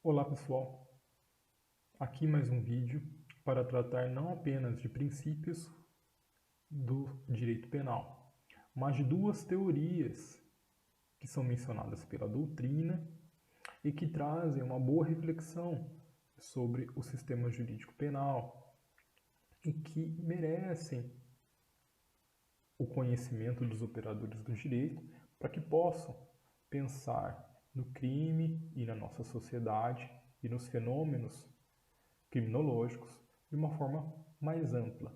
Olá pessoal, aqui mais um vídeo para tratar não apenas de princípios do direito penal, mas de duas teorias que são mencionadas pela doutrina e que trazem uma boa reflexão sobre o sistema jurídico penal e que merecem o conhecimento dos operadores do direito para que possam pensar no crime e na nossa sociedade e nos fenômenos criminológicos de uma forma mais ampla.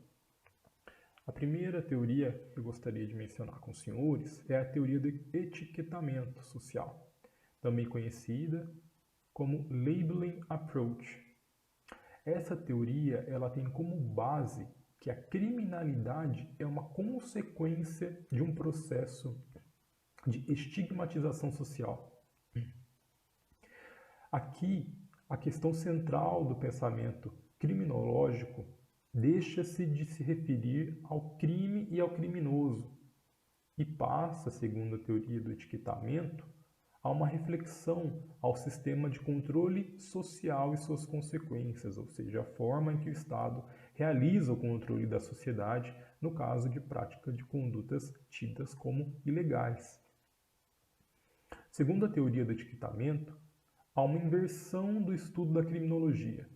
A primeira teoria que eu gostaria de mencionar com os senhores é a teoria do etiquetamento social, também conhecida como Labeling Approach. Essa teoria ela tem como base que a criminalidade é uma consequência de um processo de estigmatização social. Aqui, a questão central do pensamento criminológico deixa-se de se referir ao crime e ao criminoso e passa, segundo a teoria do etiquetamento, a uma reflexão ao sistema de controle social e suas consequências, ou seja, a forma em que o Estado realiza o controle da sociedade no caso de prática de condutas tidas como ilegais. Segundo a teoria do etiquetamento, há uma inversão do estudo da criminologia.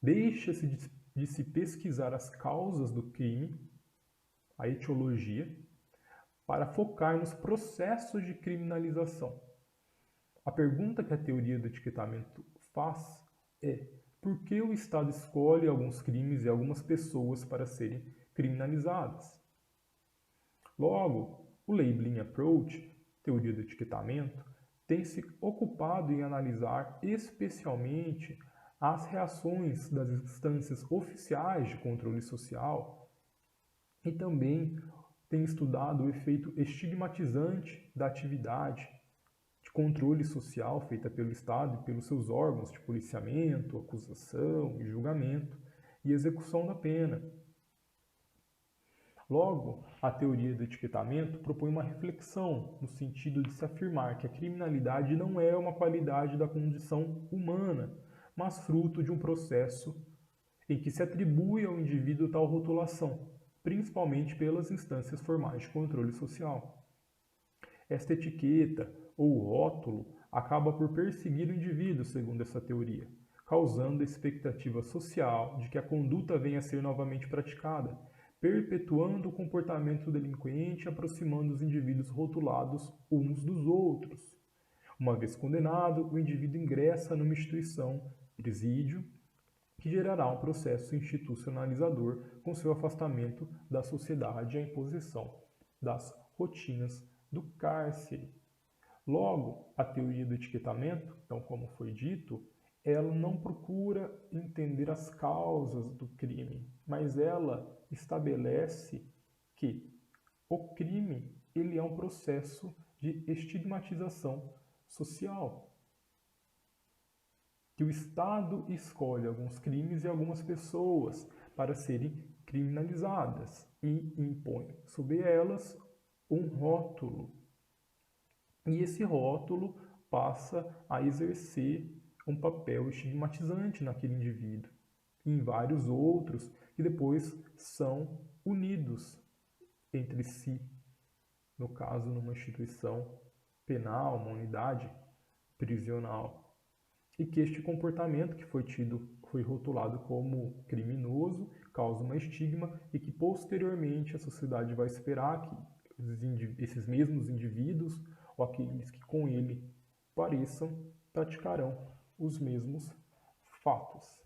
Deixa-se de se pesquisar as causas do crime, a etiologia, para focar nos processos de criminalização. A pergunta que a teoria do etiquetamento faz é: por que o Estado escolhe alguns crimes e algumas pessoas para serem criminalizadas? Logo, o Labeling Approach, teoria do etiquetamento, tem se ocupado em analisar especialmente as reações das instâncias oficiais de controle social e também tem estudado o efeito estigmatizante da atividade de controle social feita pelo Estado e pelos seus órgãos de policiamento, acusação e julgamento e execução da pena. Logo, a teoria do etiquetamento propõe uma reflexão no sentido de se afirmar que a criminalidade não é uma qualidade da condição humana, mas fruto de um processo em que se atribui ao indivíduo tal rotulação, principalmente pelas instâncias formais de controle social. Esta etiqueta ou rótulo acaba por perseguir o indivíduo, segundo essa teoria, causando a expectativa social de que a conduta venha a ser novamente praticada, perpetuando o comportamento delinquente e aproximando os indivíduos rotulados uns dos outros. Uma vez condenado, o indivíduo ingressa numa instituição, presídio, que gerará um processo institucionalizador com seu afastamento da sociedade e a imposição das rotinas do cárcere. Logo, a teoria do etiquetamento, então como foi dito, ela não procura entender as causas do crime, mas ela estabelece que o crime ele é um processo de estigmatização social. Que o Estado escolhe alguns crimes e algumas pessoas para serem criminalizadas e impõe sobre elas um rótulo. E esse rótulo passa a exercer um papel estigmatizante naquele indivíduo e em vários outros que depois são unidos entre si, no caso numa instituição penal, uma unidade prisional, e que este comportamento que foi rotulado como criminoso causa uma estigma e que posteriormente a sociedade vai esperar que esses mesmos indivíduos ou aqueles que com ele pareçam praticarão os mesmos fatos.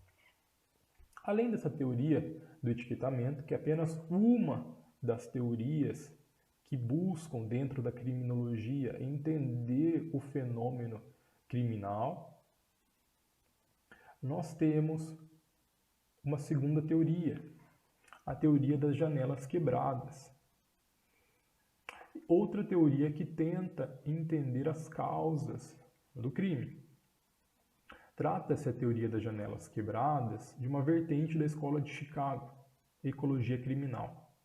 Além dessa teoria do etiquetamento, que é apenas uma das teorias que buscam dentro da criminologia entender o fenômeno criminal, nós temos uma segunda teoria, a teoria das janelas quebradas. Outra teoria que tenta entender as causas do crime. Trata-se a teoria das janelas quebradas de uma vertente da escola de Chicago, ecologia criminal.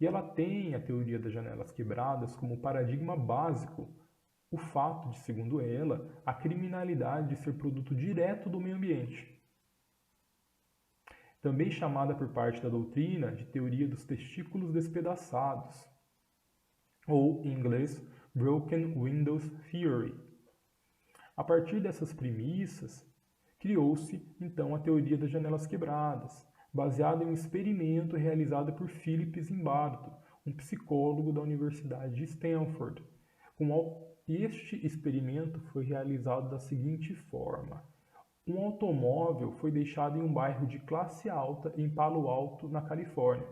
E ela tem a teoria das janelas quebradas como paradigma básico o fato de, segundo ela, a criminalidade ser produto direto do meio ambiente, também chamada por parte da doutrina de teoria dos testículos despedaçados, ou, em inglês, Broken Windows Theory. A partir dessas premissas, criou-se, então, a teoria das janelas quebradas, baseada em um experimento realizado por Philip Zimbardo, um psicólogo da Universidade de Stanford. Este experimento foi realizado da seguinte forma. Um automóvel foi deixado em um bairro de classe alta em Palo Alto, na Califórnia,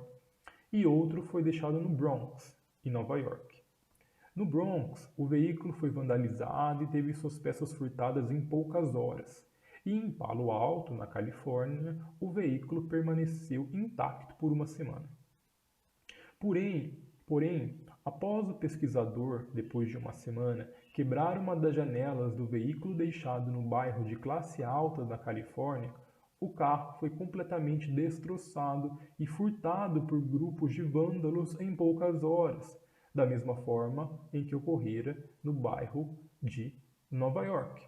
e outro foi deixado no Bronx, em Nova York. No Bronx, o veículo foi vandalizado e teve suas peças furtadas em poucas horas. E em Palo Alto, na Califórnia, o veículo permaneceu intacto por uma semana. Porém, após o pesquisador, depois de uma semana, quebrar uma das janelas do veículo deixado no bairro de classe alta da Califórnia, o carro foi completamente destroçado e furtado por grupos de vândalos em poucas horas, da mesma forma em que ocorrera no bairro de Nova York.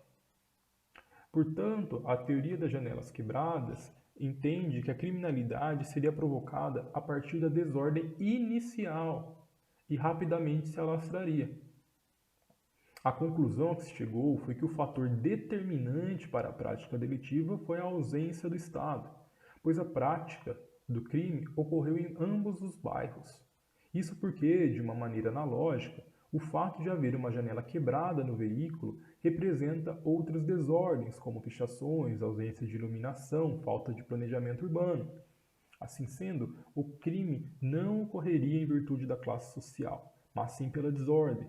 Portanto, a teoria das janelas quebradas entende que a criminalidade seria provocada a partir da desordem inicial e rapidamente se alastraria. A conclusão a que se chegou foi que o fator determinante para a prática delitiva foi a ausência do Estado, pois a prática do crime ocorreu em ambos os bairros. Isso porque, de uma maneira analógica, o fato de haver uma janela quebrada no veículo representa outras desordens, como pichações, ausência de iluminação, falta de planejamento urbano. Assim sendo, o crime não ocorreria em virtude da classe social, mas sim pela desordem.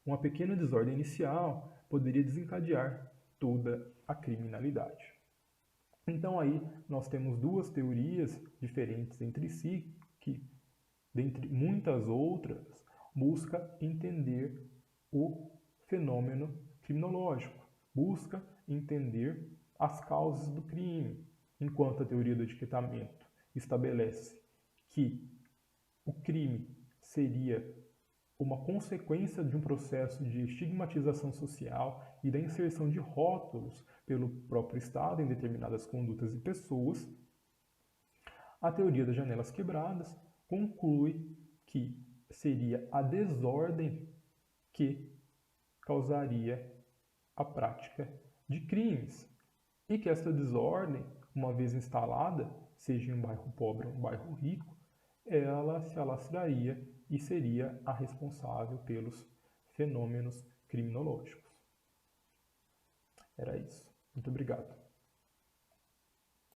Uma pequena desordem inicial poderia desencadear toda a criminalidade. Então aí nós temos duas teorias diferentes entre si, que, dentre muitas outras, busca entender o fenômeno criminológico, busca entender as causas do crime, enquanto a teoria do etiquetamento estabelece que o crime seria uma consequência de um processo de estigmatização social e da inserção de rótulos pelo próprio Estado em determinadas condutas e pessoas. A teoria das janelas quebradas conclui que seria a desordem que causaria a prática de crimes e que esta desordem, uma vez instalada, seja em um bairro pobre ou um bairro rico, ela se alastraria e seria a responsável pelos fenômenos criminológicos. Era isso. Muito obrigado.